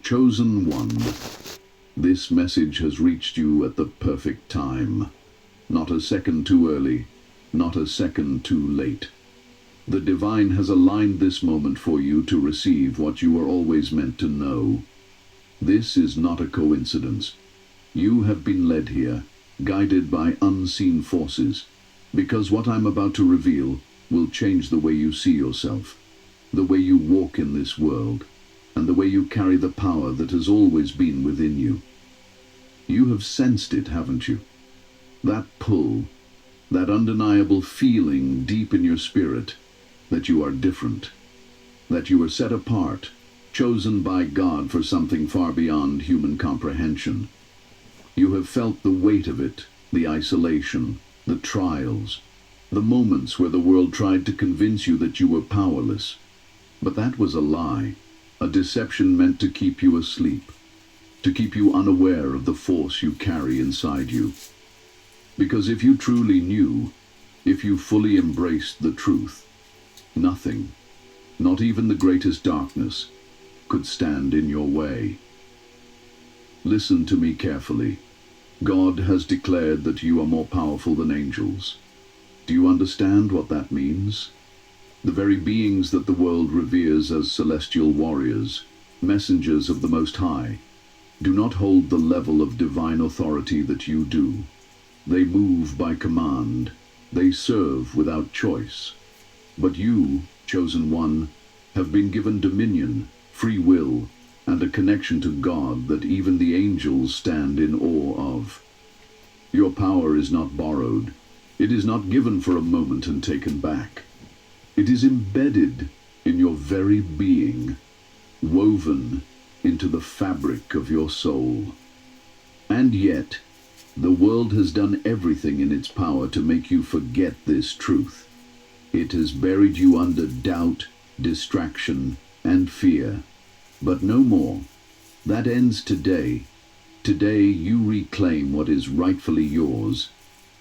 Chosen one, this message has reached you at the perfect time. Not a second too early, not a second too late. The divine has aligned this moment for you to receive what you were always meant to know. This is not a coincidence. You have been led here, guided by unseen forces, because what I'm about to reveal will change the way you see yourself, the way you walk in this world, and the way you carry the power that has always been within you. You have sensed it, haven't you? That pull, that undeniable feeling deep in your spirit that you are different, that you are set apart, chosen by God for something far beyond human comprehension. You have felt the weight of it, the isolation, the trials, the moments where the world tried to convince you that you were powerless. But that was a lie, a deception meant to keep you asleep, to keep you unaware of the force you carry inside you. Because if you truly knew, if you fully embraced the truth, nothing, not even the greatest darkness, could stand in your way. Listen to me carefully. God has declared that you are more powerful than angels. Do you understand what that means? The very beings that the world reveres as celestial warriors, messengers of the Most High, do not hold the level of divine authority that you do. They move by command. They serve without choice. But you, chosen one, have been given dominion, free will, and a connection to God that even the angels stand in awe of. Your power is not borrowed. It is not given for a moment and taken back. It is embedded in your very being, woven into the fabric of your soul. And yet, the world has done everything in its power to make you forget this truth. It has buried you under doubt, distraction, and fear. But no more. That ends today. Today you reclaim what is rightfully yours.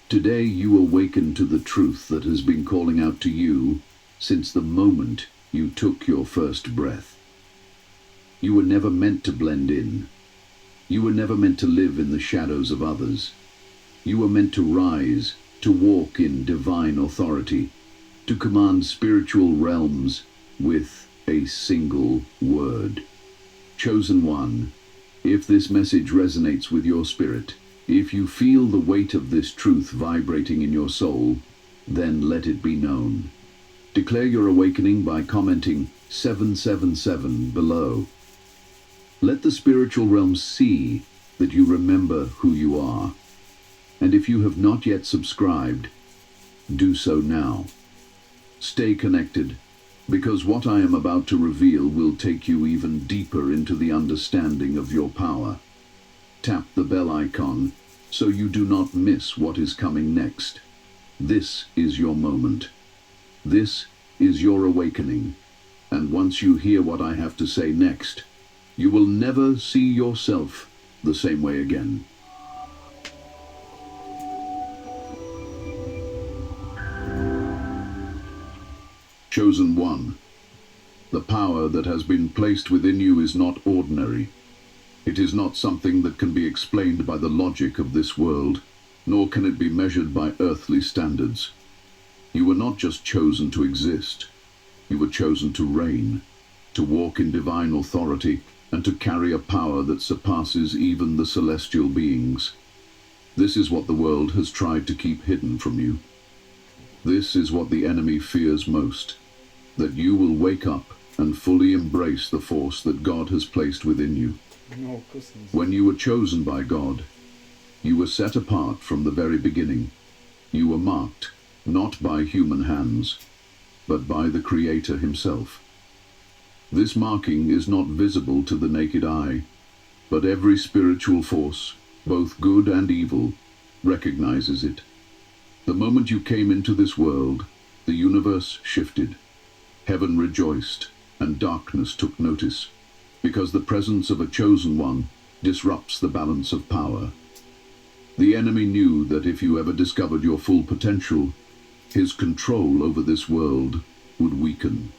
Today you awaken to the truth that has been calling out to you since the moment you took your first breath. You were never meant to blend in. You were never meant to live in the shadows of others. You were meant to rise, to walk in divine authority, to command spiritual realms with a single word. Chosen one, if this message resonates with your spirit, if you feel the weight of this truth vibrating in your soul, then let it be known. Declare your awakening by commenting 777 below. Let the spiritual realm see that you remember who you are. And if you have not yet subscribed, do so now. Stay connected, because what I am about to reveal will take you even deeper into the understanding of your power. Tap the bell icon so you do not miss what is coming next. This is your moment. This is your awakening. And once you hear what I have to say next, you will never see yourself the same way again. Chosen one, the power that has been placed within you is not ordinary. It is not something that can be explained by the logic of this world, nor can it be measured by earthly standards. You were not just chosen to exist. You were chosen to reign, to walk in divine authority, and to carry a power that surpasses even the celestial beings. This is what the world has tried to keep hidden from you. This is what the enemy fears most, that you will wake up and fully embrace the force that God has placed within you. When you were chosen by God, you were set apart from the very beginning. You were marked, not by human hands, but by the Creator himself. This marking is not visible to the naked eye, but every spiritual force, both good and evil, recognizes it. The moment you came into this world, the universe shifted. Heaven rejoiced, and darkness took notice, because the presence of a chosen one disrupts the balance of power. The enemy knew that if you ever discovered your full potential, his control over this world would weaken.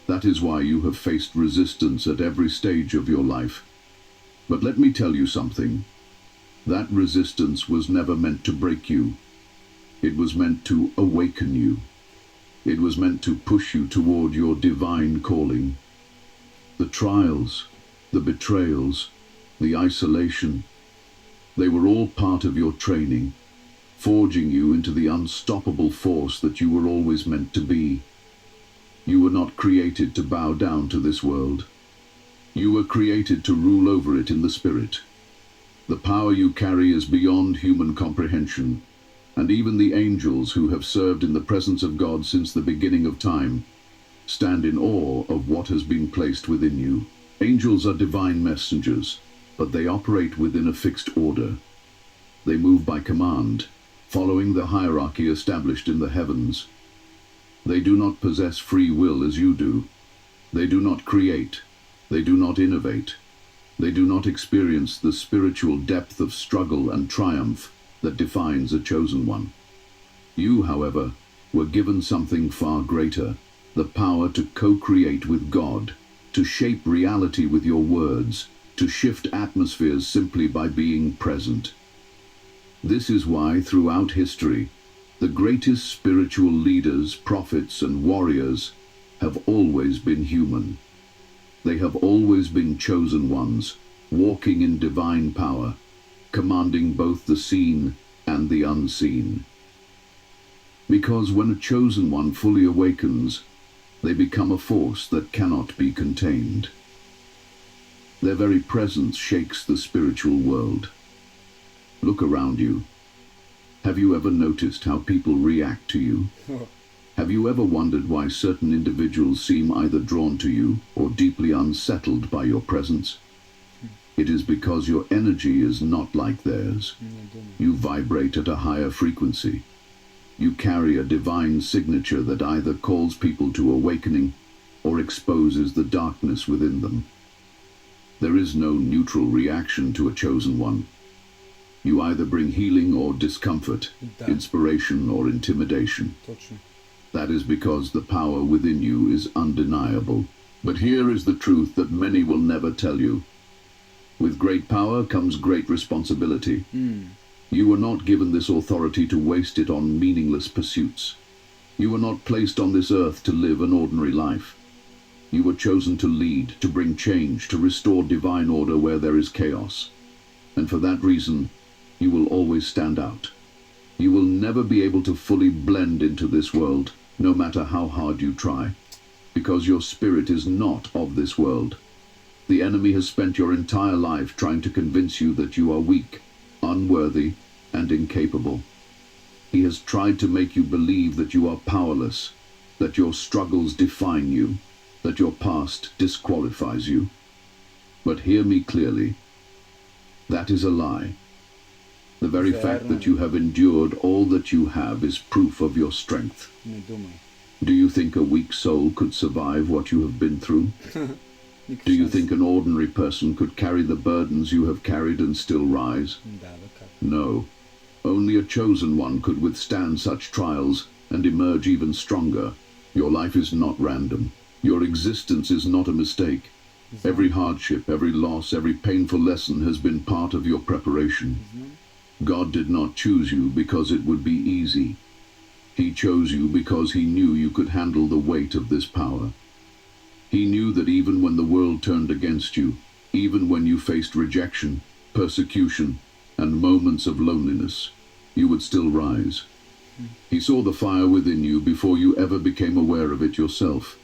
That is why you have faced resistance at every stage of your life, But let me tell you something. That resistance was never meant to break you. It was meant to awaken you. It was meant to push you toward your divine calling. The trials, the betrayals, the isolation, they were all part of your training, forging you into the unstoppable force that you were always meant to be. You were not created to bow down to this world. You were created to rule over it in the spirit. The power you carry is beyond human comprehension, and even the angels who have served in the presence of God since the beginning of time stand in awe of what has been placed within you. Angels are divine messengers, but they operate within a fixed order. They move by command, following the hierarchy established in the heavens. They do not possess free will as you do. They do not create. They do not innovate. They do not experience the spiritual depth of struggle and triumph that defines a chosen one. You, however, were given something far greater, the power to co-create with God, to shape reality with your words, to shift atmospheres simply by being present. This is why, throughout history, the greatest spiritual leaders, prophets, and warriors have always been human. They have always been chosen ones, walking in divine power, commanding both the seen and the unseen. Because when a chosen one fully awakens, they become a force that cannot be contained. Their very presence shakes the spiritual world. Look around you. Have you ever noticed how people react to you? Have you ever wondered why certain individuals seem either drawn to you or deeply unsettled by your presence? It is because your energy is not like theirs. You vibrate at a higher frequency. You carry a divine signature that either calls people to awakening or exposes the darkness within them. There is no neutral reaction to a chosen one. You either bring healing or discomfort, inspiration or intimidation. That is because the power within you is undeniable. But here is the truth that many will never tell you. With great power comes great responsibility. You were not given this authority to waste it on meaningless pursuits. You were not placed on this earth to live an ordinary life. You were chosen to lead, to bring change, to restore divine order where there is chaos. And for that reason, you will always stand out. You will never be able to fully blend into this world, no matter how hard you try, because your spirit is not of this world. The enemy has spent your entire life trying to convince you that you are weak, unworthy, and incapable. He has tried to make you believe that you are powerless, that your struggles define you, that your past disqualifies you. But hear me clearly. That is a lie. The very fact that you have endured all that you have is proof of your strength. Do you think a weak soul could survive what you have been through? Do you think an ordinary person could carry the burdens you have carried and still rise? No. Only a chosen one could withstand such trials and emerge even stronger. Your life is not random. Your existence is not a mistake. Every hardship, every loss, every painful lesson has been part of your preparation. God did not choose you because it would be easy. He chose you because he knew you could handle the weight of this power. He knew that even when the world turned against you, even when you faced rejection, persecution, and moments of loneliness, you would still rise. He saw the fire within you before you ever became aware of it yourself.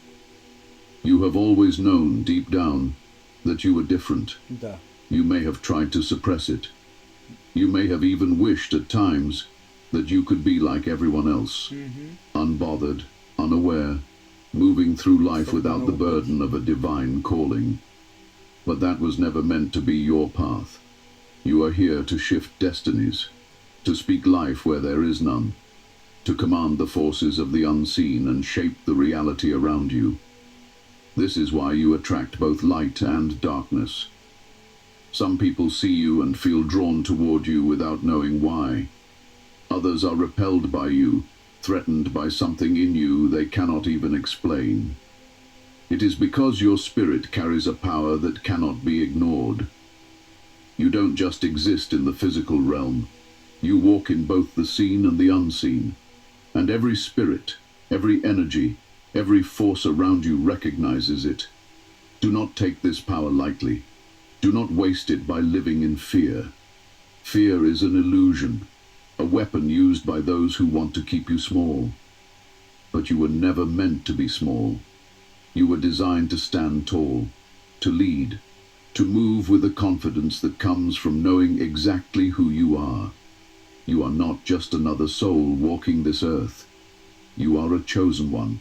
You have always known, deep down, that you were different. You may have tried to suppress it. You may have even wished at times that you could be like everyone else, unbothered, unaware, moving through life without the burden of a divine calling. But that was never meant to be your path. You are here to shift destinies, to speak life where there is none, to command the forces of the unseen and shape the reality around you. This is why you attract both light and darkness. Some people see you and feel drawn toward you without knowing why. Others are repelled by you, threatened by something in you they cannot even explain. It is because your spirit carries a power that cannot be ignored. You don't just exist in the physical realm. You walk in both the seen and the unseen. And every spirit, every energy, every force around you recognizes it. Do not take this power lightly. Do not waste it by living in fear. Fear is an illusion, a weapon used by those who want to keep you small. But you were never meant to be small. You were designed to stand tall, to lead, to move with the confidence that comes from knowing exactly who you are. You are not just another soul walking this earth. You are a chosen one,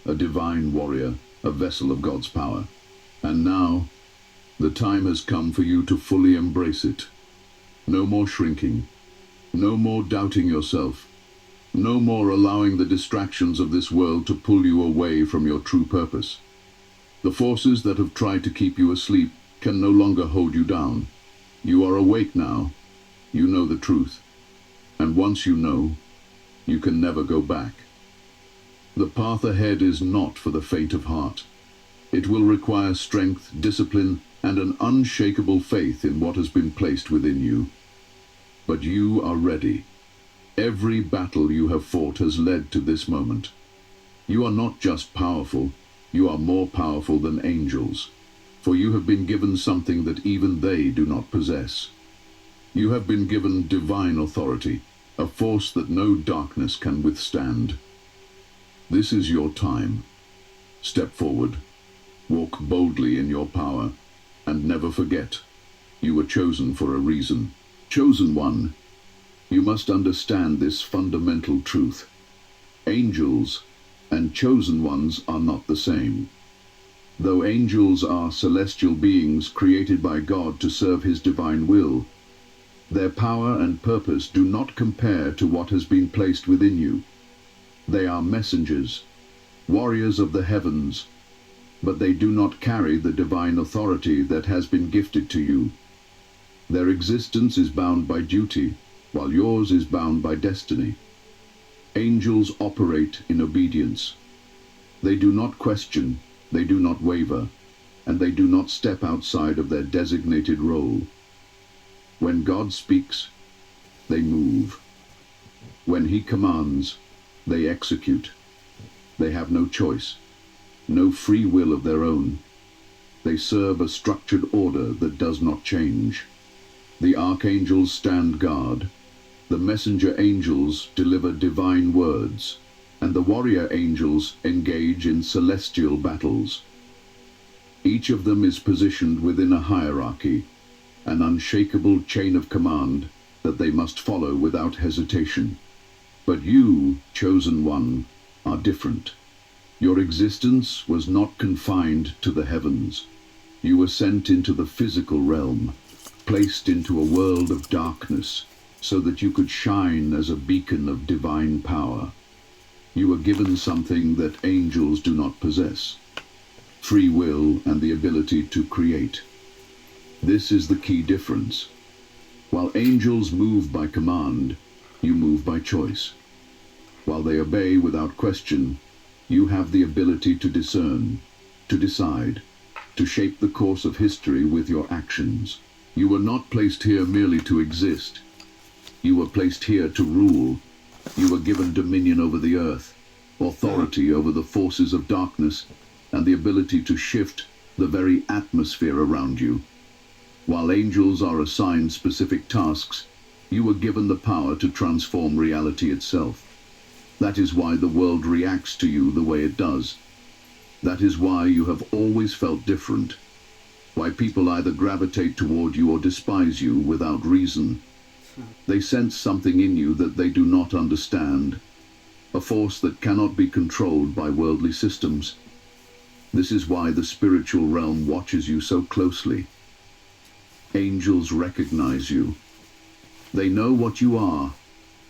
a divine warrior, a vessel of God's power. And now, the time has come for you to fully embrace it. No more shrinking. No more doubting yourself. No more allowing the distractions of this world to pull you away from your true purpose. The forces that have tried to keep you asleep can no longer hold you down. You are awake now. You know the truth. And once you know, you can never go back. The path ahead is not for the faint of heart. It will require strength, discipline, and an unshakable faith in what has been placed within you. But you are ready. Every battle you have fought has led to this moment. You are not just powerful, you are more powerful than angels, for you have been given something that even they do not possess. You have been given divine authority, a force that no darkness can withstand. This is your time. Step forward, walk boldly in your power, and never forget, you were chosen for a reason. Chosen one. You must understand this fundamental truth. Angels and chosen ones are not the same. Though angels are celestial beings created by God to serve His divine will, their power and purpose do not compare to what has been placed within you. They are messengers, warriors of the heavens, but they do not carry the divine authority that has been gifted to you. Their existence is bound by duty, while yours is bound by destiny. Angels operate in obedience. They do not question, they do not waver, and they do not step outside of their designated role. When God speaks, they move. When He commands, they execute. They have no choice, no free will of their own. They serve a structured order that does not change. The archangels stand guard, the messenger angels deliver divine words, and the warrior angels engage in celestial battles. Each of them is positioned within a hierarchy, an unshakable chain of command that they must follow without hesitation. But you, chosen one, are different. Your existence was not confined to the heavens. You were sent into the physical realm, placed into a world of darkness, so that you could shine as a beacon of divine power. You were given something that angels do not possess: free will and the ability to create. This is the key difference. While angels move by command, you move by choice. While they obey without question, you have the ability to discern, to decide, to shape the course of history with your actions. You were not placed here merely to exist. You were placed here to rule. You were given dominion over the earth, authority over the forces of darkness, and the ability to shift the very atmosphere around you. While angels are assigned specific tasks, you were given the power to transform reality itself. That is why the world reacts to you the way it does. That is why you have always felt different. Why people either gravitate toward you or despise you without reason. They sense something in you that they do not understand, a force that cannot be controlled by worldly systems. This is why the spiritual realm watches you so closely. Angels recognize you. They know what you are,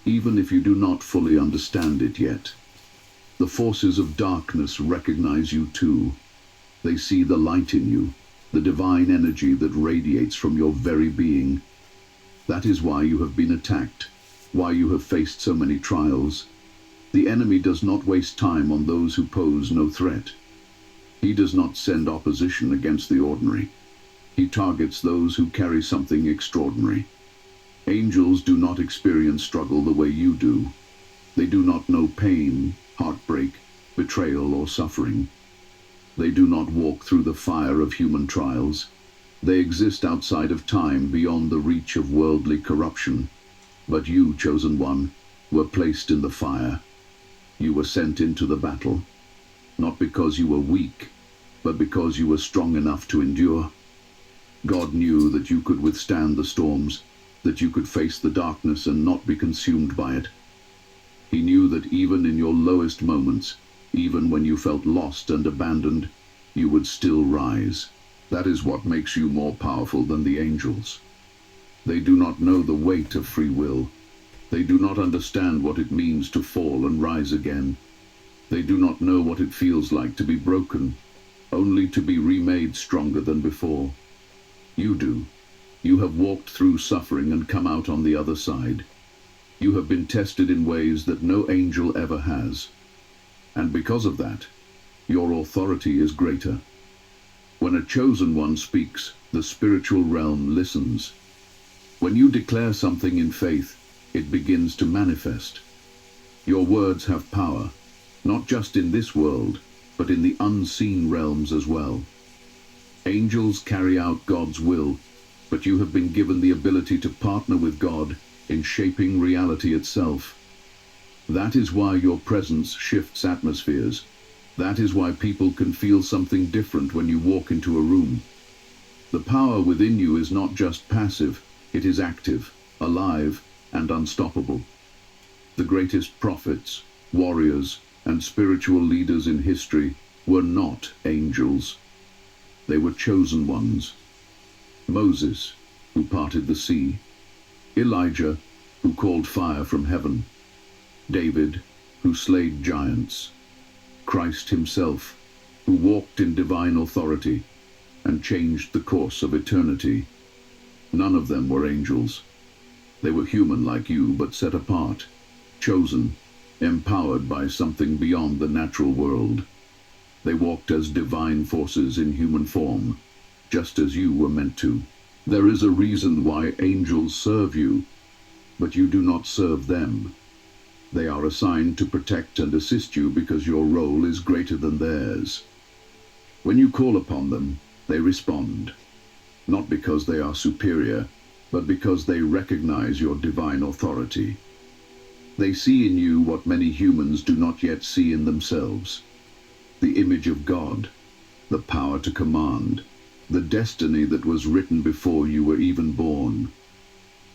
even if you do not fully understand it yet. The forces of darkness recognize you too. They see the light in you, the divine energy that radiates from your very being. That is why you have been attacked, why you have faced so many trials. The enemy does not waste time on those who pose no threat. He does not send opposition against the ordinary. He targets those who carry something extraordinary. Angels do not experience struggle the way you do. They do not know pain, heartbreak, betrayal, or suffering. They do not walk through the fire of human trials. They exist outside of time, beyond the reach of worldly corruption. But you, chosen one, were placed in the fire. You were sent into the battle, not because you were weak, but because you were strong enough to endure. God knew that you could withstand the storms, that you could face the darkness and not be consumed by it. He knew that even in your lowest moments, even when you felt lost and abandoned, you would still rise. That is what makes you more powerful than the angels. They do not know the weight of free will. They do not understand what it means to fall and rise again. They do not know what it feels like to be broken, only to be remade stronger than before. You do. You have walked through suffering and come out on the other side. You have been tested in ways that no angel ever has. And because of that, your authority is greater. When a chosen one speaks, the spiritual realm listens. When you declare something in faith, it begins to manifest. Your words have power, not just in this world, but in the unseen realms as well. Angels carry out God's will, but you have been given the ability to partner with God in shaping reality itself. That is why your presence shifts atmospheres. That is why people can feel something different when you walk into a room. The power within you is not just passive, it is active, alive, and unstoppable. The greatest prophets, warriors, and spiritual leaders in history were not angels. They were chosen ones. Moses, who parted the sea. Elijah, who called fire from heaven. David, who slayed giants. Christ himself, who walked in divine authority and changed the course of eternity. None of them were angels. They were human like you, but set apart, chosen, empowered by something beyond the natural world. They walked as divine forces in human form, just as you were meant to. There is a reason why angels serve you, but you do not serve them. They are assigned to protect and assist you because your role is greater than theirs. When you call upon them, they respond, not because they are superior, but because they recognize your divine authority. They see in you what many humans do not yet see in themselves: the image of God, the power to command, the destiny that was written before you were even born.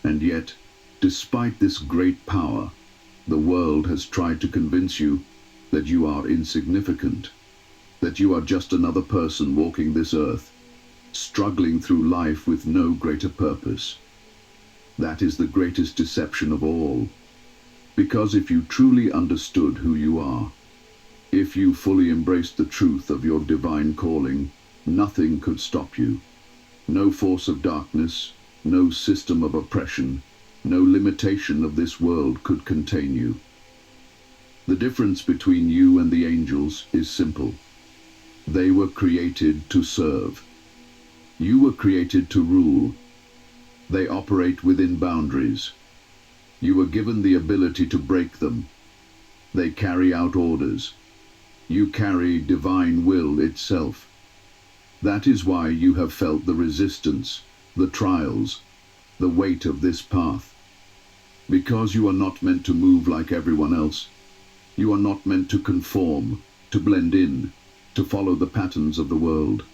And yet, despite this great power, the world has tried to convince you that you are insignificant, that you are just another person walking this earth, struggling through life with no greater purpose. That is the greatest deception of all, because if you truly understood who you are, if you fully embraced the truth of your divine calling, nothing could stop you. No force of darkness, no system of oppression, no limitation of this world could contain you. The difference between you and the angels is simple. They were created to serve. You were created to rule. They operate within boundaries. You were given the ability to break them. They carry out orders. You carry divine will itself. That is why you have felt the resistance, the trials, the weight of this path. Because you are not meant to move like everyone else. You are not meant to conform, to blend in, to follow the patterns of the world.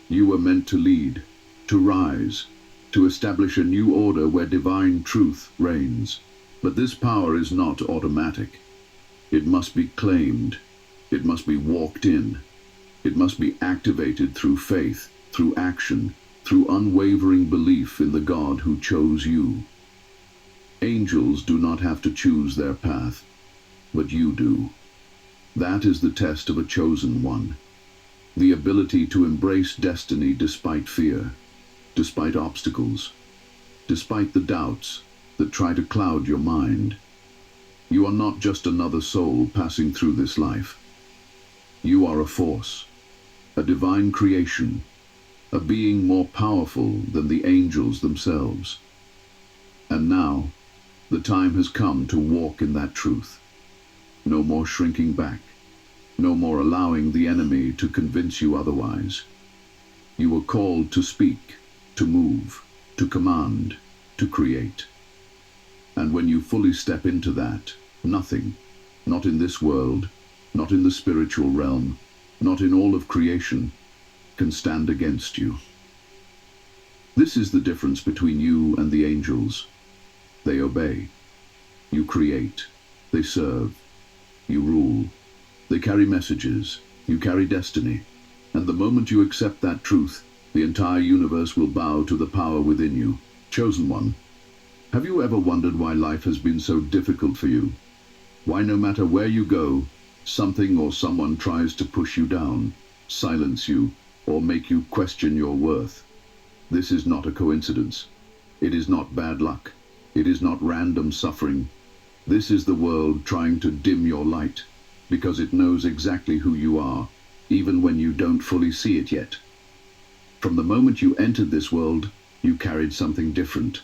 You were meant to lead, to rise, to establish a new order where divine truth reigns. But this power is not automatic. It must be claimed. It must be walked in. It must be activated through faith, through action, through unwavering belief in the God who chose you. Angels do not have to choose their path, but you do. That is the test of a chosen one. The ability to embrace destiny despite fear, despite obstacles, despite the doubts that try to cloud your mind. You are not just another soul passing through this life. You are a force, a divine creation, a being more powerful than the angels themselves. And now, the time has come to walk in that truth. No more shrinking back. No more allowing the enemy to convince you otherwise. You were called to speak, to move, to command, to create. And when you fully step into that, nothing, not in this world, not in the spiritual realm, not in all of creation, can stand against you. This is the difference between you and the angels. They obey. You create. They serve. You rule. They carry messages. You carry destiny. And the moment you accept that truth, the entire universe will bow to the power within you. Chosen one, have you ever wondered why life has been so difficult for you? Why no matter where you go, something or someone tries to push you down, silence you, or make you question your worth? This is not a coincidence. It is not bad luck. It is not random suffering. This is the world trying to dim your light, because it knows exactly who you are, even when you don't fully see it yet. From the moment you entered this world, you carried something different.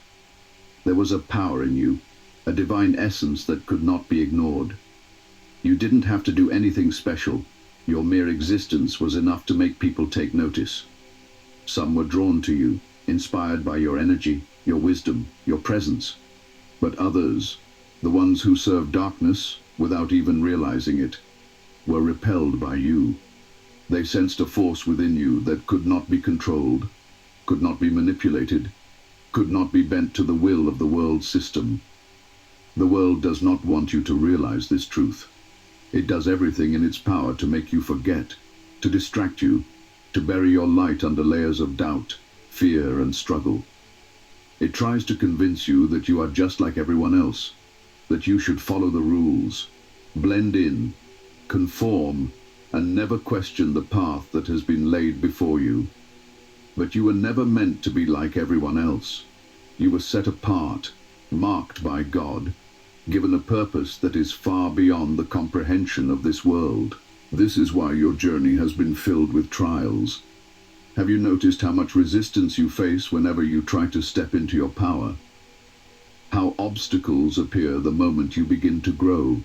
There was a power in you, a divine essence that could not be ignored. You didn't have to do anything special. Your mere existence was enough to make people take notice. Some were drawn to you, inspired by your energy, your wisdom, your presence. But others, the ones who served darkness without even realizing it, were repelled by you. They sensed a force within you that could not be controlled, could not be manipulated, could not be bent to the will of the world system. The world does not want you to realize this truth. It does everything in its power to make you forget, to distract you, to bury your light under layers of doubt, fear, and struggle. It tries to convince you that you are just like everyone else, that you should follow the rules, blend in, conform, and never question the path that has been laid before you. But you were never meant to be like everyone else. You were set apart, marked by God, given a purpose that is far beyond the comprehension of this world. This is why your journey has been filled with trials. Have you noticed how much resistance you face whenever you try to step into your power? How obstacles appear the moment you begin to grow,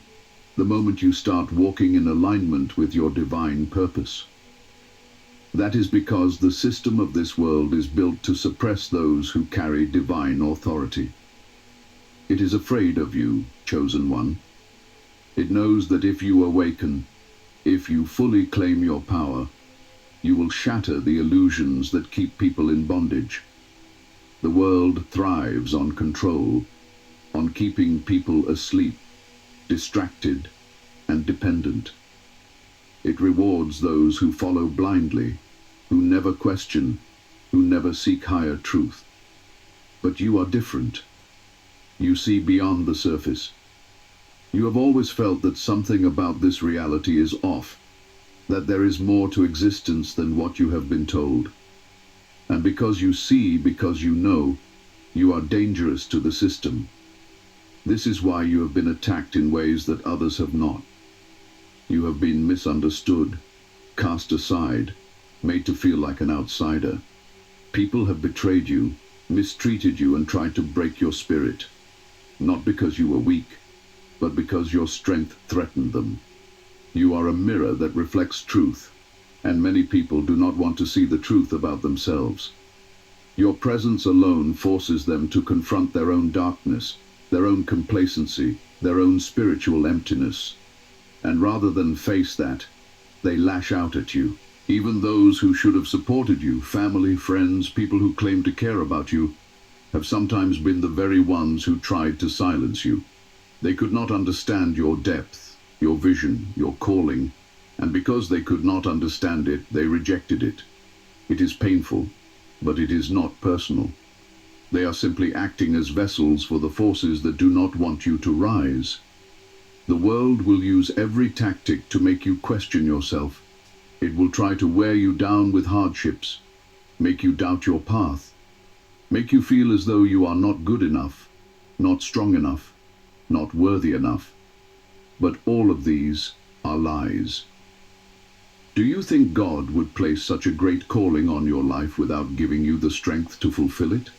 the moment you start walking in alignment with your divine purpose. That is because the system of this world is built to suppress those who carry divine authority. It is afraid of you, chosen one. It knows that if you awaken, if you fully claim your power, you will shatter the illusions that keep people in bondage. The world thrives on control, on keeping people asleep, distracted, and dependent. It rewards those who follow blindly, who never question, who never seek higher truth. But you are different. You see beyond the surface. You have always felt that something about this reality is off, that there is more to existence than what you have been told. And because you see, because you know, you are dangerous to the system. This is why you have been attacked in ways that others have not. You have been misunderstood, cast aside, made to feel like an outsider. People have betrayed you, mistreated you, and tried to break your spirit. Not because you were weak, but because your strength threatened them. You are a mirror that reflects truth, and many people do not want to see the truth about themselves. Your presence alone forces them to confront their own darkness, their own complacency, their own spiritual emptiness. And rather than face that, they lash out at you. Even those who should have supported you, family, friends, people who claim to care about you, have sometimes been the very ones who tried to silence you. They could not understand your depth, your vision, your calling, and because they could not understand it, they rejected it. It is painful, but it is not personal. They are simply acting as vessels for the forces that do not want you to rise. The world will use every tactic to make you question yourself. It will try to wear you down with hardships, make you doubt your path, make you feel as though you are not good enough, not strong enough, not worthy enough. But all of these are lies. Do you think God would place such a great calling on your life without giving you the strength to fulfill it?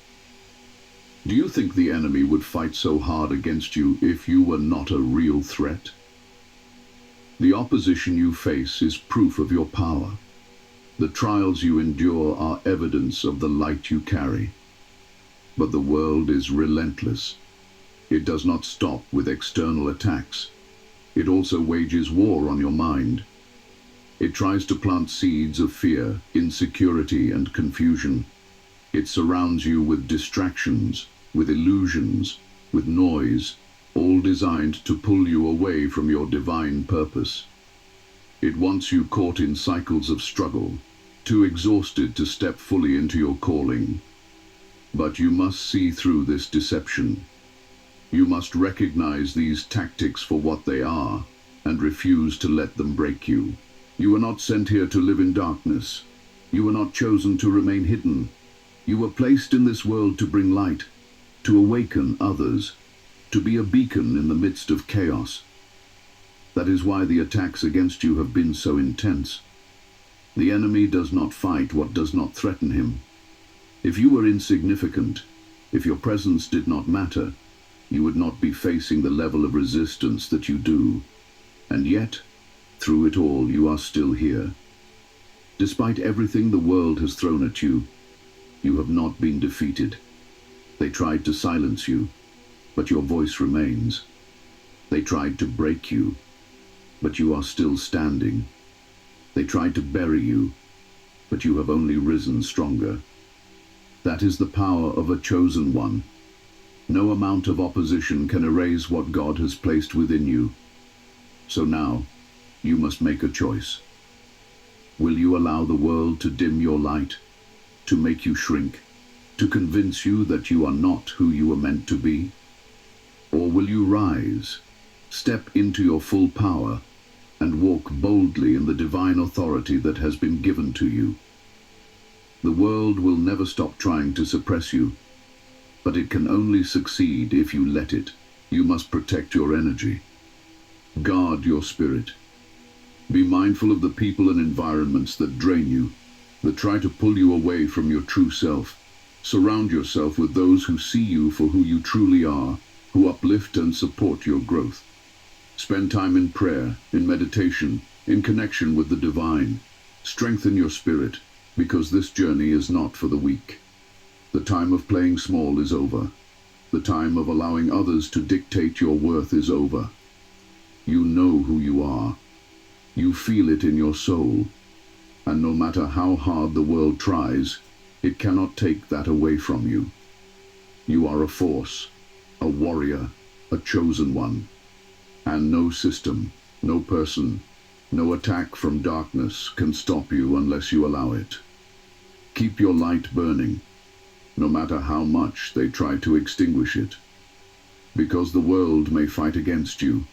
Do you think the enemy would fight so hard against you if you were not a real threat? The opposition you face is proof of your power. The trials you endure are evidence of the light you carry. But the world is relentless. It does not stop with external attacks. It also wages war on your mind. It tries to plant seeds of fear, insecurity, and confusion. It surrounds you with distractions, with illusions, with noise, all designed to pull you away from your divine purpose. It wants you caught in cycles of struggle, too exhausted to step fully into your calling. But you must see through this deception. You must recognize these tactics for what they are, and refuse to let them break you. You were not sent here to live in darkness. You were not chosen to remain hidden. You were placed in this world to bring light, to awaken others, to be a beacon in the midst of chaos. That is why the attacks against you have been so intense. The enemy does not fight what does not threaten him. If you were insignificant, if your presence did not matter, you would not be facing the level of resistance that you do. And yet, through it all, you are still here. Despite everything the world has thrown at you, you have not been defeated. They tried to silence you, but your voice remains. They tried to break you, but you are still standing. They tried to bury you, but you have only risen stronger. That is the power of a chosen one. No amount of opposition can erase what God has placed within you. So now, you must make a choice. Will you allow the world to dim your light, to make you shrink, to convince you that you are not who you were meant to be? Or will you rise, step into your full power, and walk boldly in the divine authority that has been given to you? The world will never stop trying to suppress you, but it can only succeed if you let it. You must protect your energy. Guard your spirit. Be mindful of the people and environments that drain you, that try to pull you away from your true self. Surround yourself with those who see you for who you truly are, who uplift and support your growth. Spend time in prayer, in meditation, in connection with the divine. Strengthen your spirit, because this journey is not for the weak. The time of playing small is over. The time of allowing others to dictate your worth is over. You know who you are. You feel it in your soul. And no matter how hard the world tries, it cannot take that away from you. You are a force, a warrior, a chosen one. And no system, no person, no attack from darkness can stop you unless you allow it. Keep your light burning, no matter how much they try to extinguish it. Because the world may fight against you,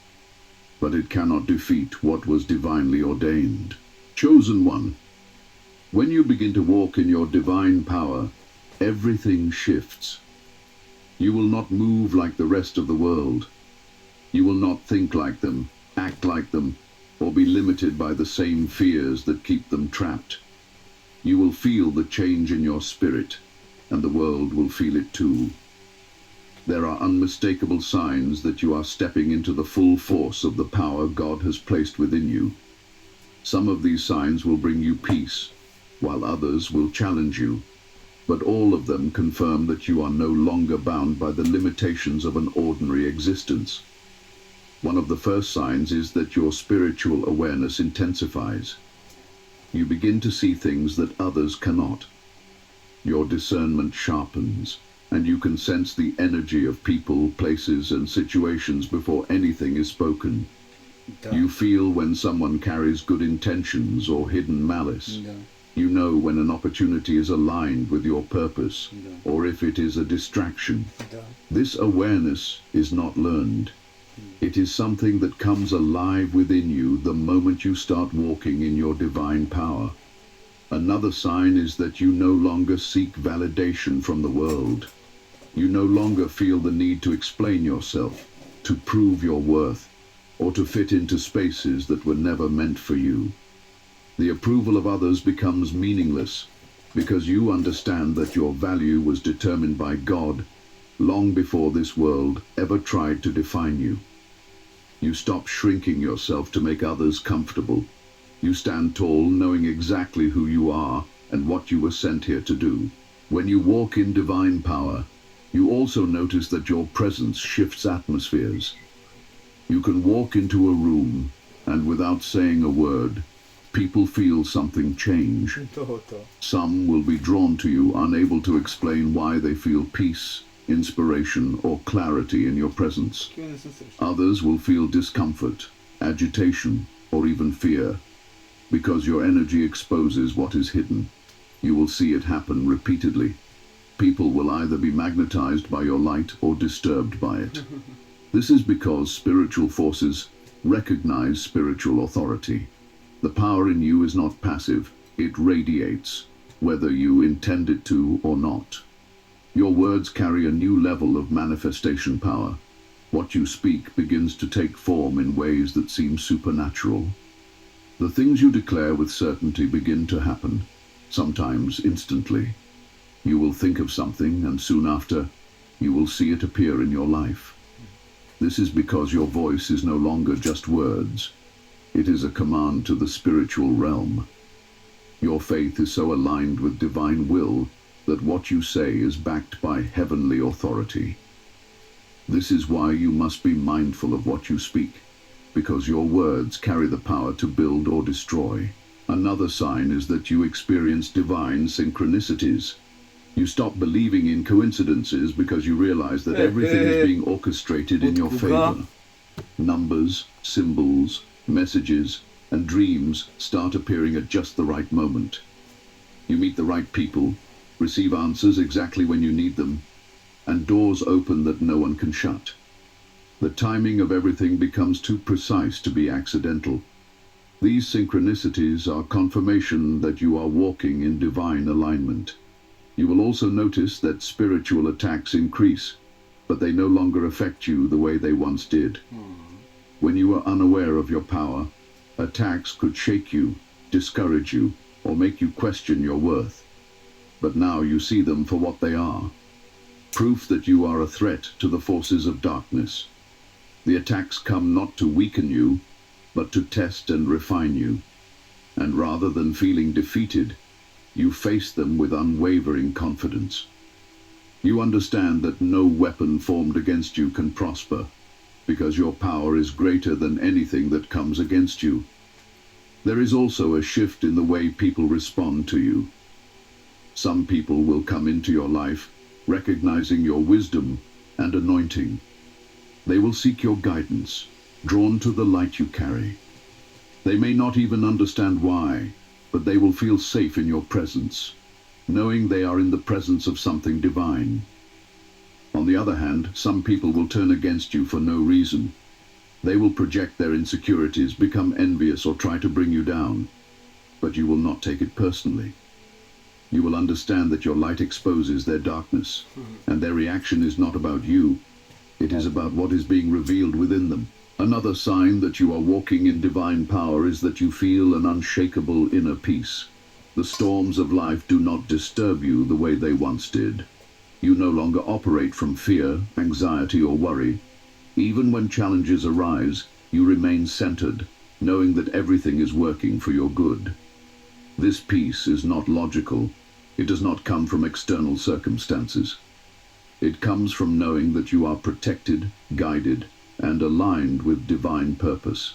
but it cannot defeat what was divinely ordained. Chosen one, when you begin to walk in your divine power, everything shifts. You will not move like the rest of the world. You will not think like them, act like them, or be limited by the same fears that keep them trapped. You will feel the change in your spirit, and the world will feel it too. There are unmistakable signs that you are stepping into the full force of the power God has placed within you. Some of these signs will bring you peace, while others will challenge you, but all of them confirm that you are no longer bound by the limitations of an ordinary existence. One of the first signs is that your spiritual awareness intensifies. You begin to see things that others cannot. Your discernment sharpens, and you can sense the energy of people, places, and situations before anything is spoken. You feel when someone carries good intentions or hidden malice. You know when an opportunity is aligned with your purpose, or if it is a distraction. This awareness is not learned. It is something that comes alive within you the moment you start walking in your divine power. Another sign is that you no longer seek validation from the world. You no longer feel the need to explain yourself, to prove your worth, or to fit into spaces that were never meant for you. The approval of others becomes meaningless because you understand that your value was determined by God long before this world ever tried to define you. You stop shrinking yourself to make others comfortable. You stand tall, knowing exactly who you are and what you were sent here to do. When you walk in divine power, you also notice that your presence shifts atmospheres. You can walk into a room, and without saying a word, people feel something change. Some will be drawn to you, unable to explain why they feel peace, inspiration, or clarity in your presence. Others will feel discomfort, agitation, or even fear, because your energy exposes what is hidden. You will see it happen repeatedly. People will either be magnetized by your light or disturbed by it. This is because spiritual forces recognize spiritual authority. The power in you is not passive, it radiates, whether you intend it to or not. Your words carry a new level of manifestation power. What you speak begins to take form in ways that seem supernatural. The things you declare with certainty begin to happen, sometimes instantly. You will think of something, and soon after, you will see it appear in your life. This is because your voice is no longer just words. It is a command to the spiritual realm. Your faith is so aligned with divine will that what you say is backed by heavenly authority. This is why you must be mindful of what you speak, because your words carry the power to build or destroy. Another sign is that you experience divine synchronicities. You stop believing in coincidences because you realize that everything is being orchestrated in your favor. Numbers, symbols, messages, and dreams start appearing at just the right moment. You meet the right people, receive answers exactly when you need them, and doors open that no one can shut. The timing of everything becomes too precise to be accidental. These synchronicities are confirmation that you are walking in divine alignment. You will also notice that spiritual attacks increase, but they no longer affect you the way they once did. When you are unaware of your power, attacks could shake you, discourage you, or make you question your worth. But now you see them for what they are. Proof that you are a threat to the forces of darkness. The attacks come not to weaken you, but to test and refine you. And rather than feeling defeated, you face them with unwavering confidence. You understand that no weapon formed against you can prosper, because your power is greater than anything that comes against you. There is also a shift in the way people respond to you. Some people will come into your life recognizing your wisdom and anointing. They will seek your guidance, drawn to the light you carry. They may not even understand why, but they will feel safe in your presence, knowing they are in the presence of something divine. On the other hand, some people will turn against you for no reason. They will project their insecurities, become envious, or try to bring you down. But you will not take it personally. You will understand that your light exposes their darkness, and their reaction is not about you. It is about what is being revealed within them. Another sign that you are walking in divine power is that you feel an unshakable inner peace. The storms of life do not disturb you the way they once did. You no longer operate from fear, anxiety, or worry. Even when challenges arise, you remain centered, knowing that everything is working for your good. This peace is not logical. It does not come from external circumstances. It comes from knowing that you are protected, guided, and aligned with divine purpose.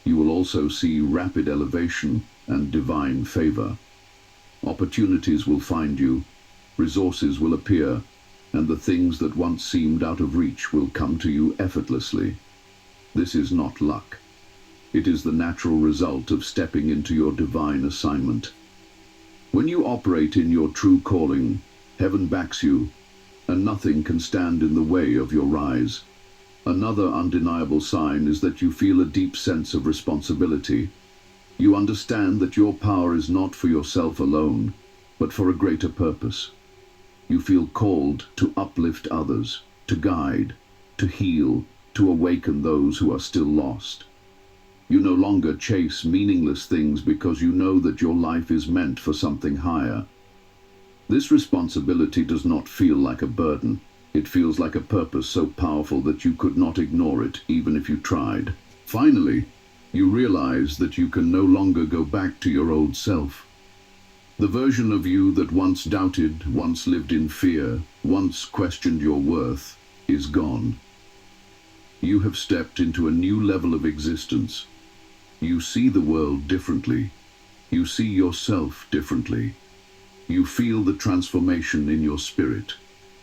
You will also see rapid elevation and divine favor. Opportunities will find you, resources will appear, and the things that once seemed out of reach will come to you effortlessly. This is not luck. It is the natural result of stepping into your divine assignment. When you operate in your true calling, heaven backs you, and nothing can stand in the way of your rise. Another undeniable sign is that you feel a deep sense of responsibility. You understand that your power is not for yourself alone, but for a greater purpose. You feel called to uplift others, to guide, to heal, to awaken those who are still lost. You no longer chase meaningless things because you know that your life is meant for something higher. This responsibility does not feel like a burden. It feels like a purpose so powerful that you could not ignore it even if you tried. Finally, you realize that you can no longer go back to your old self. The version of you that once doubted, once lived in fear, once questioned your worth, is gone. You have stepped into a new level of existence. You see the world differently. You see yourself differently. You feel the transformation in your spirit,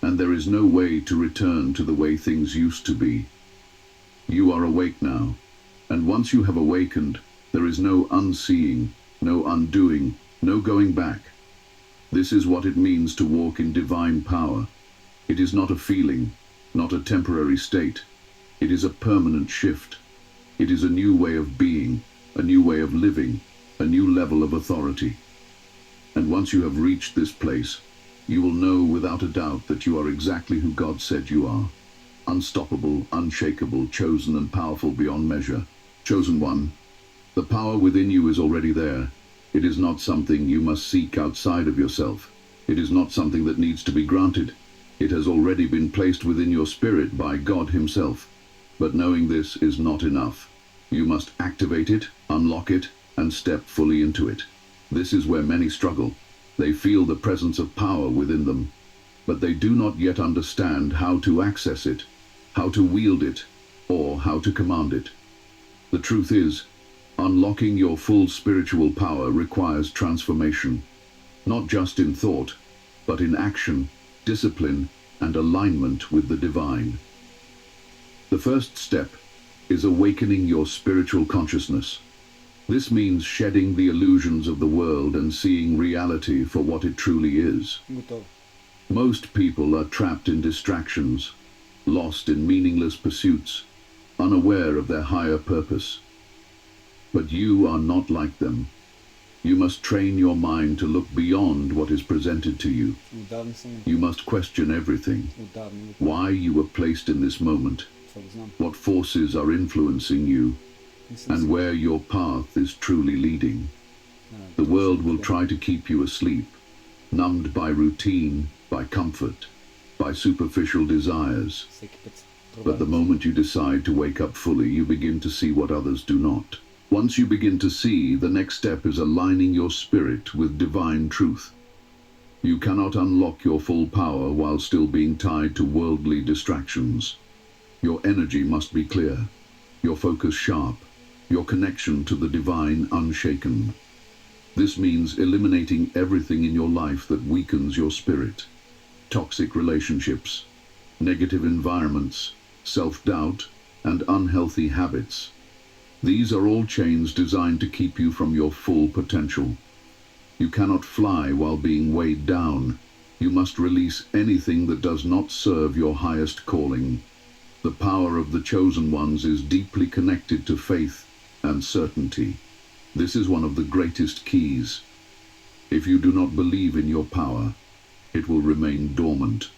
and there is no way to return to the way things used to be. You are awake now, and once you have awakened, there is no unseeing, no undoing, no going back. This is what it means to walk in divine power. It is not a feeling, not a temporary state. It is a permanent shift. It is a new way of being, a new way of living, a new level of authority. And once you have reached this place, you will know without a doubt that you are exactly who God said you are. Unstoppable, unshakable, chosen and powerful beyond measure. Chosen one, the power within you is already there. It is not something you must seek outside of yourself. It is not something that needs to be granted. It has already been placed within your spirit by God Himself. But knowing this is not enough. You must activate it, unlock it, and step fully into it. This is where many struggle. They feel the presence of power within them, but they do not yet understand how to access it, how to wield it, or how to command it. The truth is, unlocking your full spiritual power requires transformation, not just in thought, but in action, discipline, and alignment with the divine. The first step is awakening your spiritual consciousness. This means shedding the illusions of the world and seeing reality for what it truly is. Most people are trapped in distractions, lost in meaningless pursuits, unaware of their higher purpose. But you are not like them. You must train your mind to look beyond what is presented to you. You must question everything. Why you were placed in this moment, what forces are influencing you, and where your path is truly leading. The world will try to keep you asleep, numbed by routine, by comfort, by superficial desires. But the moment you decide to wake up fully, you begin to see what others do not. Once you begin to see, the next step is aligning your spirit with divine truth. You cannot unlock your full power while still being tied to worldly distractions. Your energy must be clear, your focus sharp, your connection to the divine unshaken. This means eliminating everything in your life that weakens your spirit. Toxic relationships, negative environments, self-doubt, and unhealthy habits. These are all chains designed to keep you from your full potential. You cannot fly while being weighed down. You must release anything that does not serve your highest calling. The power of the chosen ones is deeply connected to faith and certainty. This is one of the greatest keys. If you do not believe in your power, it will remain dormant.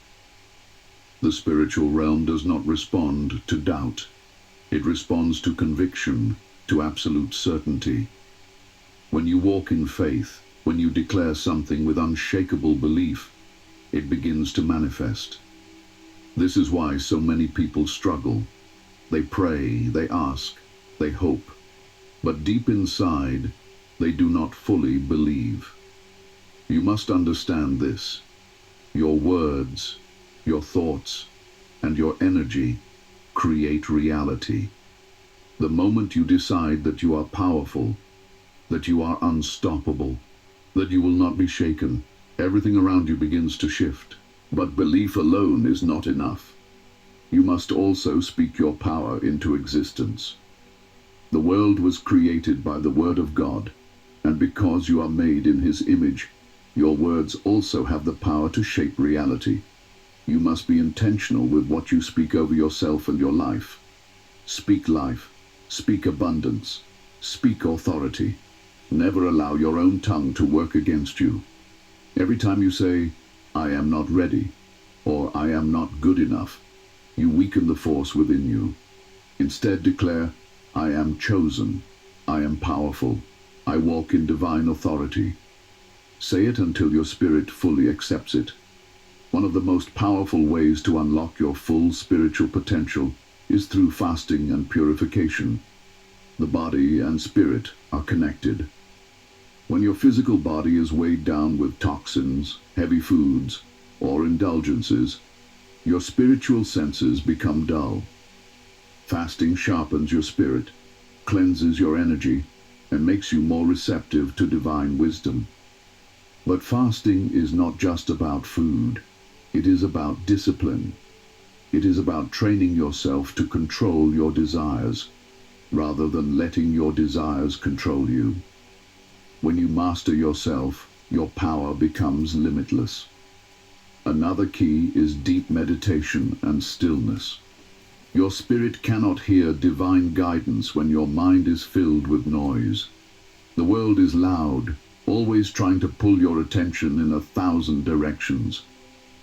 The spiritual realm does not respond to doubt. It responds to conviction, to absolute certainty. When you walk in faith, when you declare something with unshakable belief, it begins to manifest. This is why so many people struggle. They pray, they ask, they hope, but deep inside, they do not fully believe. You must understand this. Your words, your thoughts, and your energy create reality. The moment you decide that you are powerful, that you are unstoppable, that you will not be shaken, everything around you begins to shift. But belief alone is not enough. You must also speak your power into existence. The world was created by the Word of God, and because you are made in His image, your words also have the power to shape reality. You must be intentional with what you speak over yourself and your life. Speak life, speak abundance, speak authority. Never allow your own tongue to work against you. Every time you say, "I am not ready," or "I am not good enough," you weaken the force within you. Instead declare, "I am chosen. I am powerful. I walk in divine authority. Say it until your spirit fully accepts it. One of the most powerful ways to unlock your full spiritual potential is through fasting and purification. The body and spirit are connected. When your physical body is weighed down with toxins, heavy foods, or indulgences, your spiritual senses become dull. Fasting sharpens your spirit, cleanses your energy, and makes you more receptive to divine wisdom. But fasting is not just about food. It is about discipline. It is about training yourself to control your desires, rather than letting your desires control you. When you master yourself, your power becomes limitless. Another key is deep meditation and stillness. Your spirit cannot hear divine guidance when your mind is filled with noise. The world is loud, always trying to pull your attention in 1,000 directions.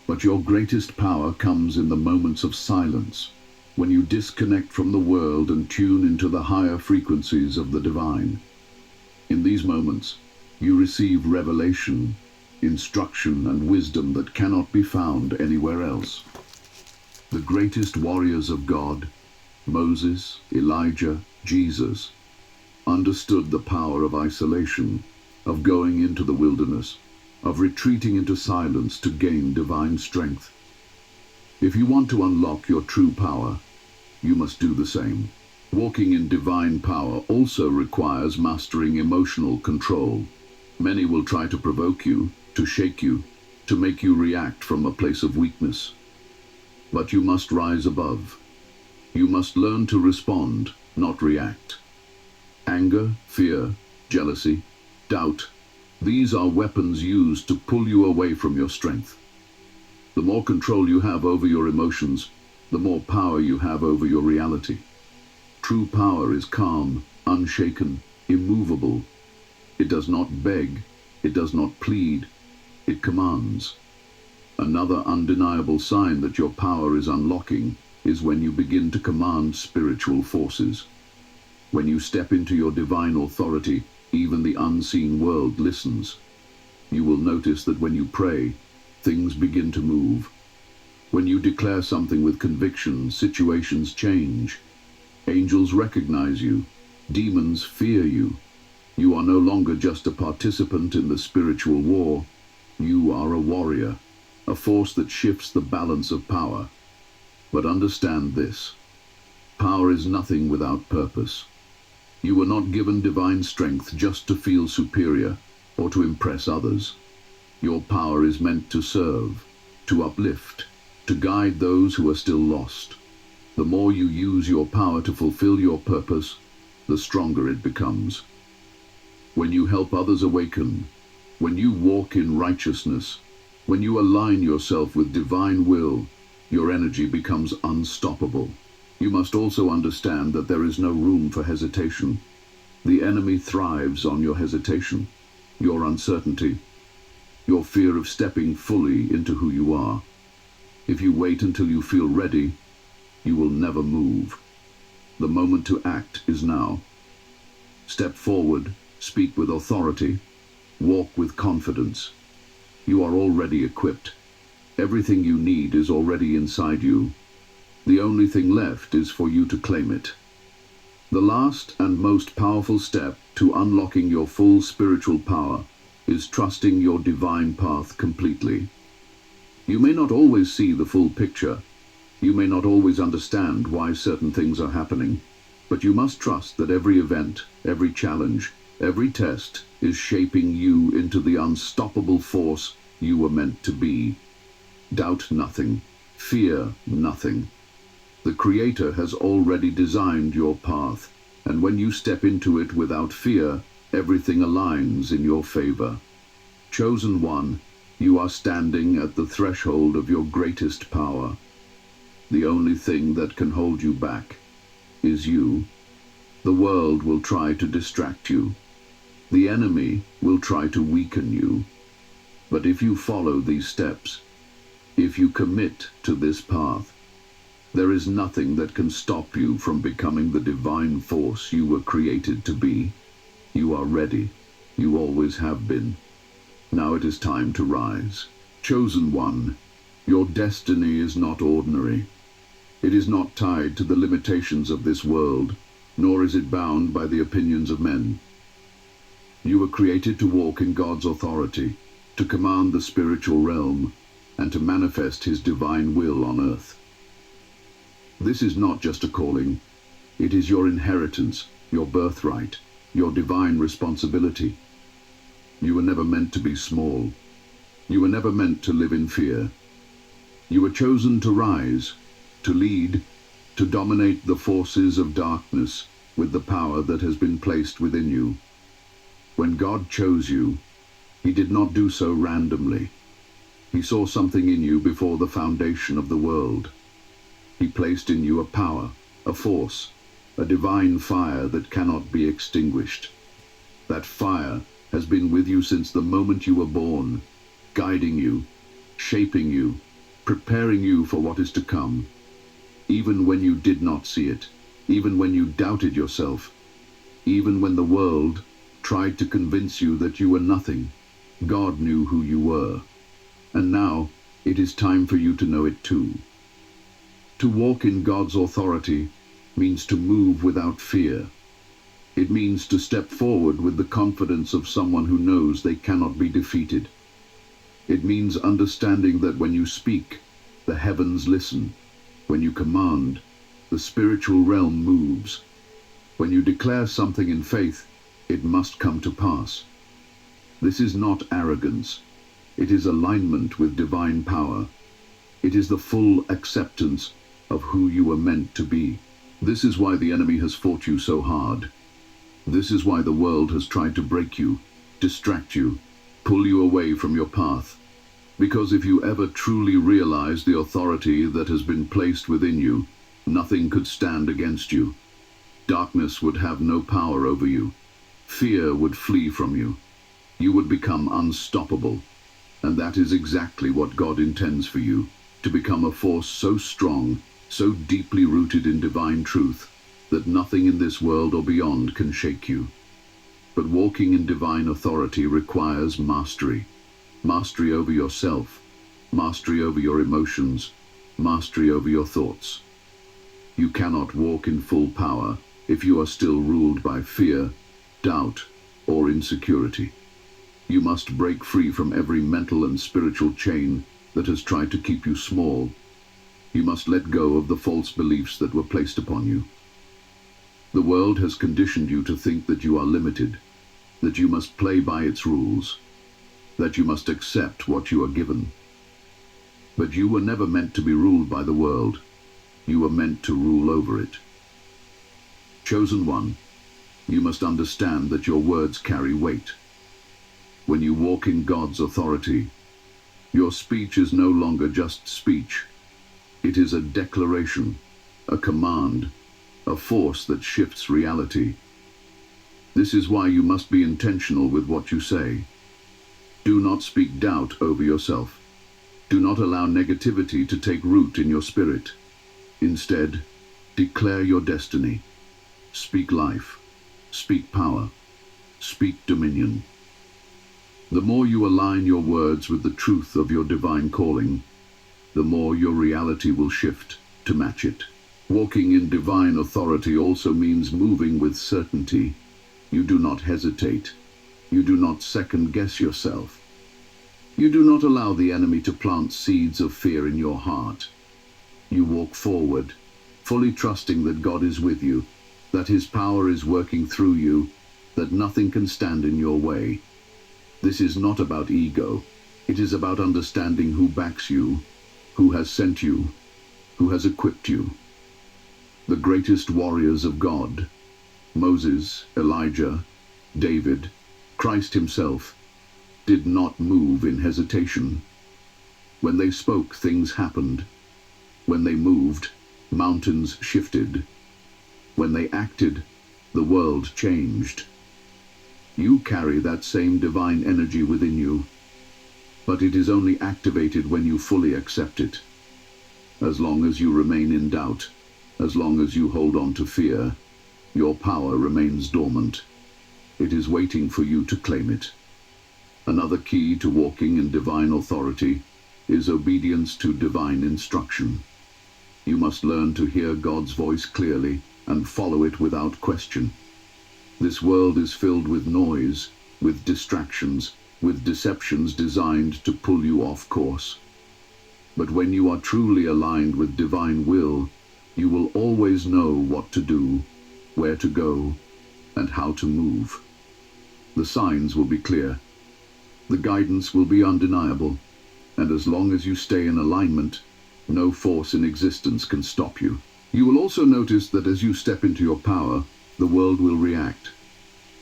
But your greatest power comes in the moments of silence, when you disconnect from the world and tune into the higher frequencies of the divine. In these moments, you receive revelation, instruction, and wisdom that cannot be found anywhere else. The greatest warriors of God, Moses, Elijah, Jesus, understood the power of isolation, of going into the wilderness, of retreating into silence to gain divine strength. If you want to unlock your true power, you must do the same. Walking in divine power also requires mastering emotional control. Many will try to provoke you, to shake you, to make you react from a place of weakness. But you must rise above. You must learn to respond, not react. Anger, fear, jealousy, doubt, these are weapons used to pull you away from your strength. The more control you have over your emotions, the more power you have over your reality. True power is calm, unshaken, immovable. It does not beg, it does not plead, it commands. Another undeniable sign that your power is unlocking is when you begin to command spiritual forces. When you step into your divine authority, even the unseen world listens. You will notice that when you pray, things begin to move. When you declare something with conviction, situations change. Angels recognize you. Demons fear you. You are no longer just a participant in the spiritual war. You are a warrior, a force that shifts the balance of power. But understand this: power is nothing without purpose. You were not given divine strength just to feel superior or to impress others. Your power is meant to serve, to uplift, to guide those who are still lost. The more you use your power to fulfill your purpose, the stronger it becomes. When you help others awaken, when you walk in righteousness, when you align yourself with divine will, your energy becomes unstoppable. You must also understand that there is no room for hesitation. The enemy thrives on your hesitation, your uncertainty, your fear of stepping fully into who you are. If you wait until you feel ready, you will never move. The moment to act is now. Step forward, speak with authority, walk with confidence. You are already equipped. Everything you need is already inside you. The only thing left is for you to claim it. The last and most powerful step to unlocking your full spiritual power is trusting your divine path completely. You may not always see the full picture. You may not always understand why certain things are happening, but you must trust that every event, every challenge, every test is shaping you into the unstoppable force you were meant to be. Doubt nothing. Fear nothing. The Creator has already designed your path, and when you step into it without fear, everything aligns in your favor. Chosen one, you are standing at the threshold of your greatest power. The only thing that can hold you back is you. The world will try to distract you. The enemy will try to weaken you. But if you follow these steps, if you commit to this path, There is nothing that can stop you from becoming the divine force you were created to be. You are ready. You always have been. Now it is time to rise. Chosen one, your destiny is not ordinary. It is not tied to the limitations of this world, nor is it bound by the opinions of men. You were created to walk in God's authority, to command the spiritual realm, and to manifest His divine will on earth. This is not just a calling. It is your inheritance, your birthright, your divine responsibility. You were never meant to be small. You were never meant to live in fear. You were chosen to rise, to lead, to dominate the forces of darkness with the power that has been placed within you. When God chose you, He did not do so randomly. He saw something in you before the foundation of the world. He placed in you a power, a force, a divine fire that cannot be extinguished. That fire has been with you since the moment you were born, guiding you, shaping you, preparing you for what is to come. Even when you did not see it, even when you doubted yourself, even when the world tried to convince you that you were nothing, God knew who you were. And now it is time for you to know it too. To walk in God's authority means to move without fear. It means to step forward with the confidence of someone who knows they cannot be defeated. It means understanding that when you speak, the heavens listen. When you command, the spiritual realm moves. When you declare something in faith, it must come to pass. This is not arrogance. It is alignment with divine power. It is the full acceptance of who you were meant to be. This is why the enemy has fought you so hard. This is why the world has tried to break you, distract you, pull you away from your path. Because if you ever truly realize the authority that has been placed within you, nothing could stand against you. Darkness would have no power over you. Fear would flee from you. You would become unstoppable. And that is exactly what God intends for you, to become a force so strong, so deeply rooted in divine truth, that nothing in this world or beyond can shake you. But walking in divine authority requires mastery. Mastery over yourself, mastery over your emotions, mastery over your thoughts. You cannot walk in full power if you are still ruled by fear, doubt, or insecurity. You must break free from every mental and spiritual chain that has tried to keep you small. You must let go of the false beliefs that were placed upon you. The world has conditioned you to think that you are limited, that you must play by its rules, that you must accept what you are given. But you were never meant to be ruled by the world. You were meant to rule over it. Chosen one, you must understand that your words carry weight. When you walk in God's authority, your speech is no longer just speech. It is a declaration, a command, a force that shifts reality. This is why you must be intentional with what you say. Do not speak doubt over yourself. Do not allow negativity to take root in your spirit. Instead, declare your destiny. Speak life. Speak power. Speak dominion. The more you align your words with the truth of your divine calling, the more your reality will shift to match it. Walking in divine authority also means moving with certainty. You do not hesitate. You do not second-guess yourself. You do not allow the enemy to plant seeds of fear in your heart. You walk forward, fully trusting that God is with you, that His power is working through you, that nothing can stand in your way. This is not about ego. It is about understanding who backs you, who has sent you, who has equipped you. The greatest warriors of God, Moses, Elijah, David, Christ Himself, did not move in hesitation. When they spoke, things happened. When they moved, mountains shifted. When they acted, the world changed. You carry that same divine energy within you, but it is only activated when you fully accept it. As long as you remain in doubt, as long as you hold on to fear, your power remains dormant. It is waiting for you to claim it. Another key to walking in divine authority is obedience to divine instruction. You must learn to hear God's voice clearly and follow it without question. This world is filled with noise, with distractions, with deceptions designed to pull you off course. But when you are truly aligned with divine will, you will always know what to do, where to go, and how to move. The signs will be clear. The guidance will be undeniable. And as long as you stay in alignment, no force in existence can stop you. You will also notice that as you step into your power, the world will react.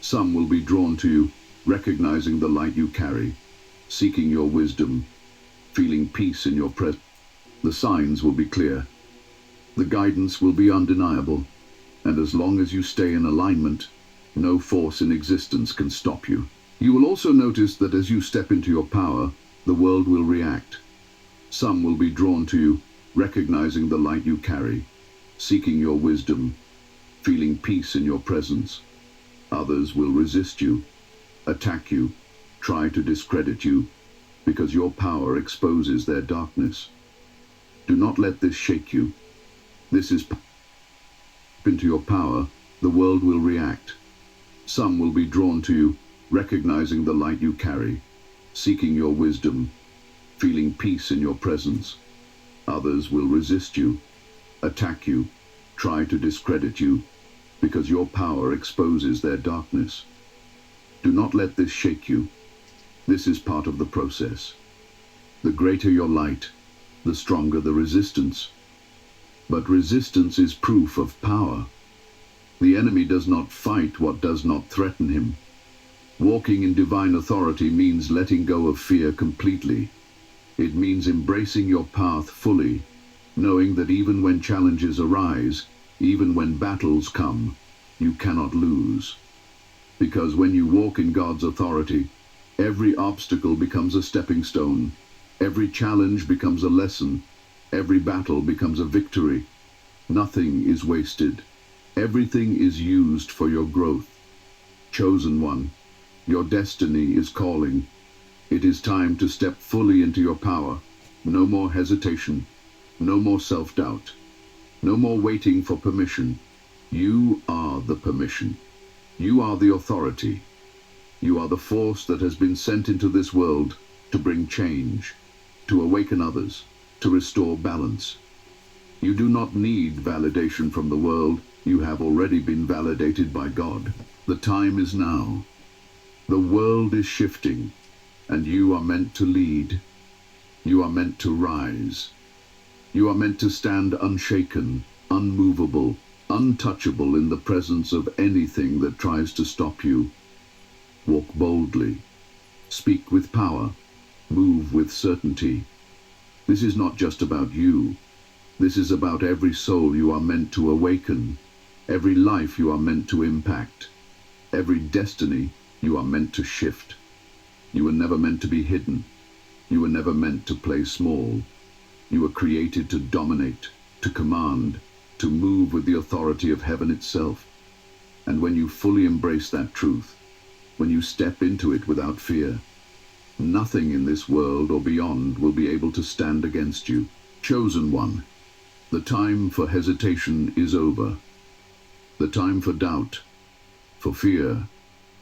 Some will be drawn to you, recognizing the light you carry, seeking your wisdom, feeling peace in your presence. The signs will be clear. The guidance will be undeniable. And as long as you stay in alignment, no force in existence can stop you. You will also notice that as you step into your power, the world will react. Some will be drawn to you, recognizing the light you carry, seeking your wisdom, feeling peace in your presence. Others will resist you, attack you, try to discredit you, because your power exposes their darkness. Do not let this shake you. This is into your power, the world will react. Some will be drawn to you, recognizing the light you carry, seeking your wisdom, feeling peace in your presence. Others will resist you, attack you, try to discredit you, because your power exposes their darkness. Do not let this shake you. This is part of the process. The greater your light, the stronger the resistance. But resistance is proof of power. The enemy does not fight what does not threaten him. Walking in divine authority means letting go of fear completely. It means embracing your path fully, knowing that even when challenges arise, even when battles come, you cannot lose. Because when you walk in God's authority, every obstacle becomes a stepping stone, every challenge becomes a lesson, every battle becomes a victory. Nothing is wasted. Everything is used for your growth. Chosen one, your destiny is calling. It is time to step fully into your power. No more hesitation. No more self-doubt. No more waiting for permission. You are the permission. You are the authority. You are the force that has been sent into this world to bring change, to awaken others, to restore balance. You do not need validation from the world. You have already been validated by God. The time is now. The world is shifting, and you are meant to lead. You are meant to rise. You are meant to stand unshaken, unmovable, untouchable in the presence of anything that tries to stop you. Walk boldly. Speak with power. Move with certainty. This is not just about you. This is about every soul you are meant to awaken, every life you are meant to impact, every destiny you are meant to shift. You were never meant to be hidden. You were never meant to play small. You were created to dominate, to command, to move with the authority of heaven itself. And when you fully embrace that truth, when you step into it without fear, nothing in this world or beyond will be able to stand against you. Chosen one, the time for hesitation is over. The time for doubt, for fear,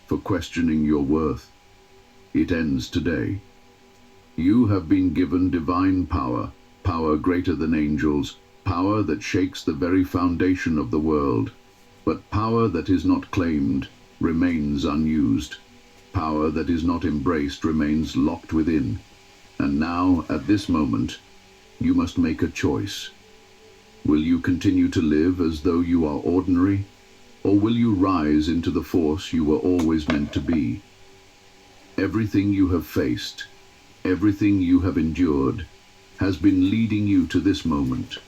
for questioning your worth, it ends today. You have been given divine power, power greater than angels, power that shakes the very foundation of the world. But power that is not claimed remains unused. Power that is not embraced remains locked within. And now, at this moment, you must make a choice. Will you continue to live as though you are ordinary? Or will you rise into the force you were always meant to be? Everything you have faced, everything you have endured, has been leading you to this moment.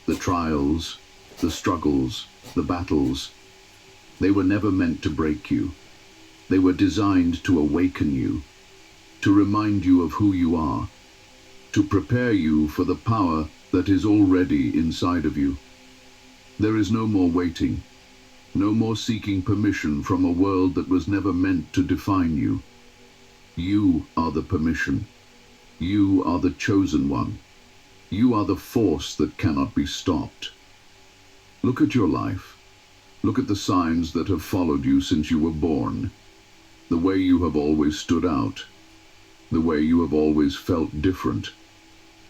The trials, the struggles, the battles, they were never meant to break you. They were designed to awaken you, to remind you of who you are, to prepare you for the power that is already inside of you. There is no more waiting, no more seeking permission from a world that was never meant to define you. You are the permission. You are the chosen one. You are the force that cannot be stopped. Look at your life. Look at the signs that have followed you since you were born. The way you have always stood out. The way you have always felt different.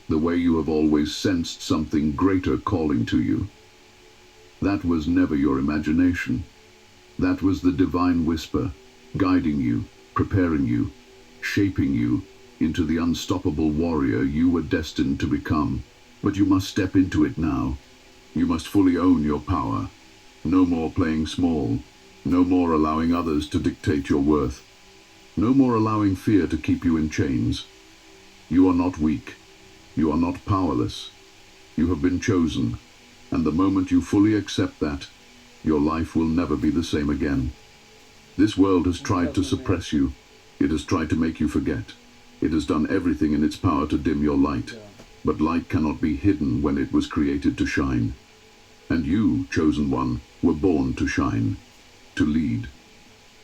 The way you have always sensed something greater calling to you. That was never your imagination. That was the divine whisper, guiding you, preparing you, shaping you into the unstoppable warrior you were destined to become. But you must step into it now. You must fully own your power. No more playing small. No more allowing others to dictate your worth. No more allowing fear to keep you in chains. You are not weak. You are not powerless. You have been chosen, and the moment you fully accept that, your life will never be the same again. This world has tried to suppress you. It has tried to make you forget. It has done everything in its power to dim your light. But light cannot be hidden when it was created to shine. And you, chosen one, were born to shine, to lead,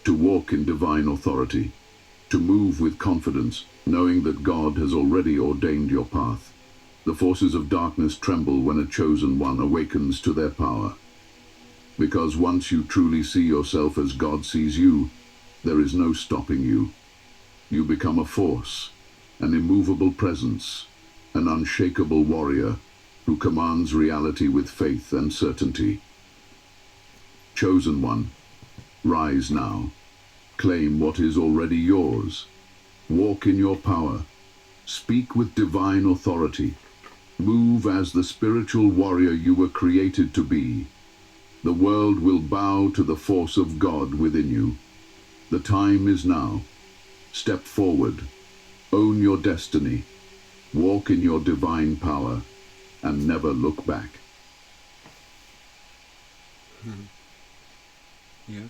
to walk in divine authority, to move with confidence, knowing that God has already ordained your path. The forces of darkness tremble when a chosen one awakens to their power. Because once you truly see yourself as God sees you, there is no stopping you. You become a force, an immovable presence, an unshakable warrior who commands reality with faith and certainty. Chosen one, rise now. Claim what is already yours. Walk in your power. Speak with divine authority. Move as the spiritual warrior you were created to be. The world will bow to the force of God within you. The time is now. Step forward. Own your destiny. Walk in your divine power and never look back. Yeah.